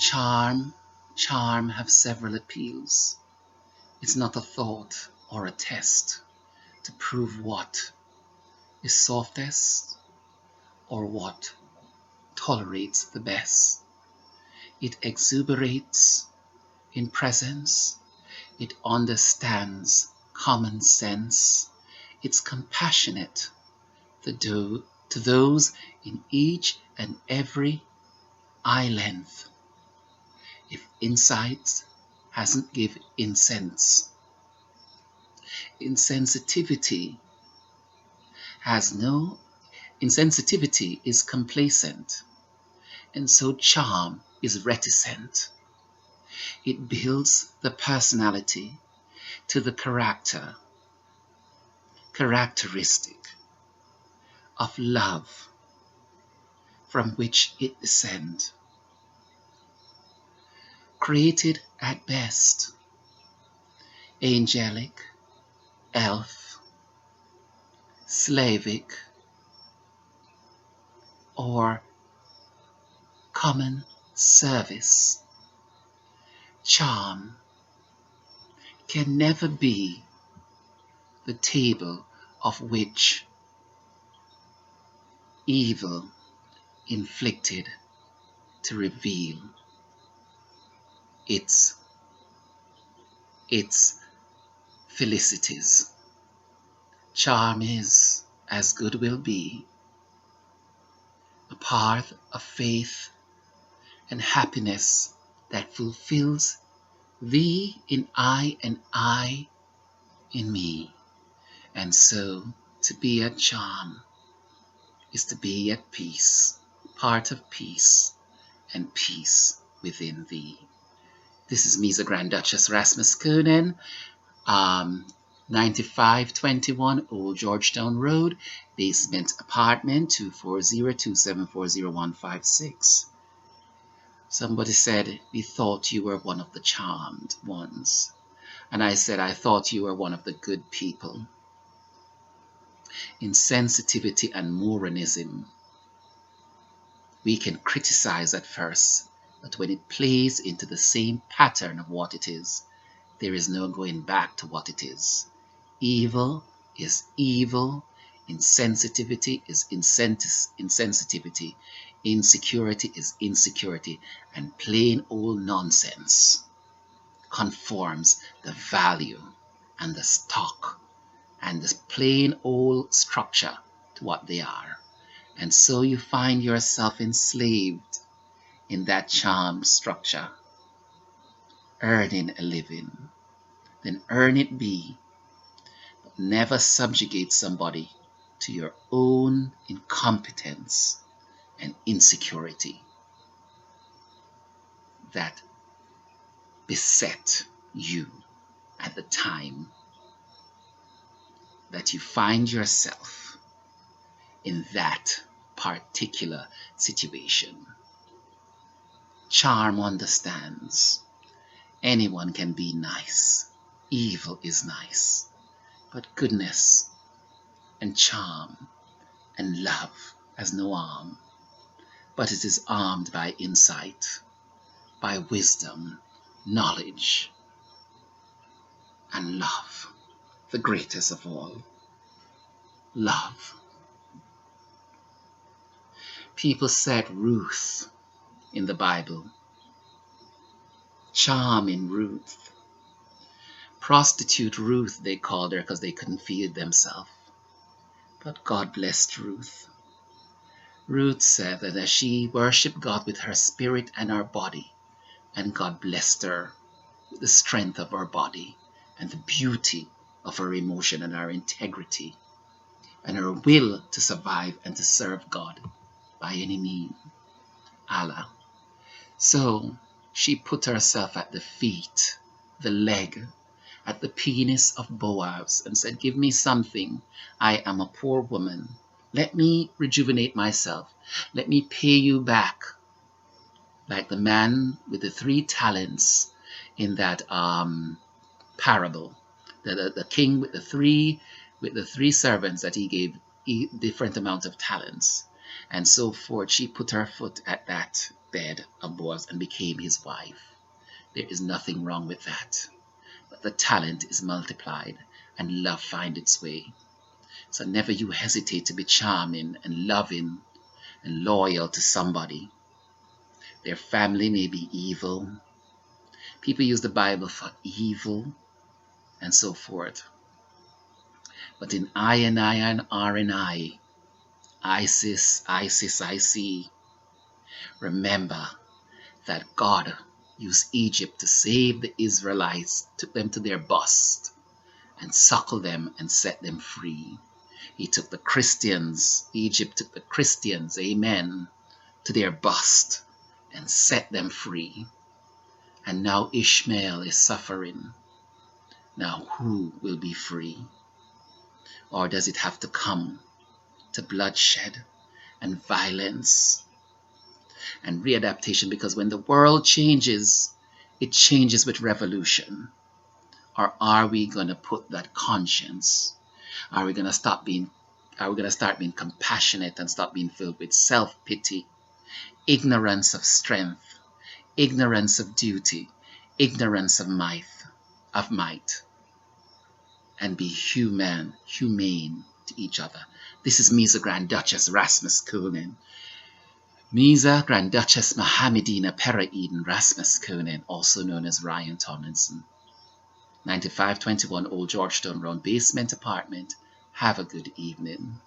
Charm have several appeals. It's not a thought or a test to prove what is softest or what tolerates the best. It exuberates in presence. It understands common sense. It's compassionate to those in each and every eye length. If insight hasn't give incense, insensitivity is complacent, and so charm is reticent. It builds the personality to the characteristic of love from which it descends. Created at best, angelic, elf, Slavic, or common service, charm can never be the table of which evil inflicted to reveal its felicities. Charm is, as good will be, a path of faith and happiness that fulfills thee in I and I in me. And so to be at charm is to be at peace, part of peace, and peace within thee. This is MEZA Grandduchess RASMASKONEN, 9521 Old Georgetown Road, basement apartment 240-274-0156. Somebody said, we thought you were one of the charmed ones. And I said, I thought you were one of the good people. Insensitivity and Moranism, we can criticize at first, but when it plays into the same pattern of what it is, there is no going back to what it is. Evil is evil, insensitivity is insensitivity, insecurity is insecurity, and plain old nonsense conforms the value and the stock and the plain old structure to what they are. And so you find yourself enslaved in that charm structure, earning a living. Then earn it be, but never subjugate somebody to your own incompetence and insecurity that beset you at the time that you find yourself in that particular situation. Charm understands anyone can be nice. Evil is nice, but goodness and charm and love has no arm, but it is armed by insight, by wisdom, knowledge, and love, the greatest of all, love. People said Ruth in the Bible, charm in Ruth. Prostitute Ruth, they called her because they couldn't feed themselves. But God blessed Ruth. Ruth said that as she worshipped God with her spirit and her body, and God blessed her with the strength of her body and the beauty of her emotion and her integrity and her will to survive and to serve God by any means, Allah. So she put herself at the feet, the leg, at the penis of Boaz and said, give me something. I am a poor woman. Let me rejuvenate myself. Let me pay you back. Like the man with the 3 talents in that parable. The king with the three servants that he gave different amount of talents. And so forth. She put her foot at that bed of Boaz and became his wife. There is nothing wrong with that. But the talent is multiplied and love finds its way. So never you hesitate to be charming and loving and loyal to somebody. Their family may be evil. People use the Bible for evil and so forth. But in INI and RNI, ISIS, IC, remember that God used Egypt to save the Israelites, took them to their bust, and suckled them and set them free. He took the Christians, Egypt took the Christians, amen, to their bust and set them free. And now Ishmael is suffering. Now who will be free? Or does it have to come to bloodshed and violence and readaptation? Because when the world changes, it changes with revolution. Or are we going to put that conscience? Are we going to start being compassionate and stop being filled with self-pity, ignorance of strength, ignorance of duty, ignorance of might, and be humane to each other? This is MEZA Grandduchess RASMASKONEN. MEZA Grandduchess MOHAMMEDINA PERAEDEN RASMASKONEN, also known as Ryan Tomlinson. 9521 Old Georgetown Road, basement apartment. Have a good evening.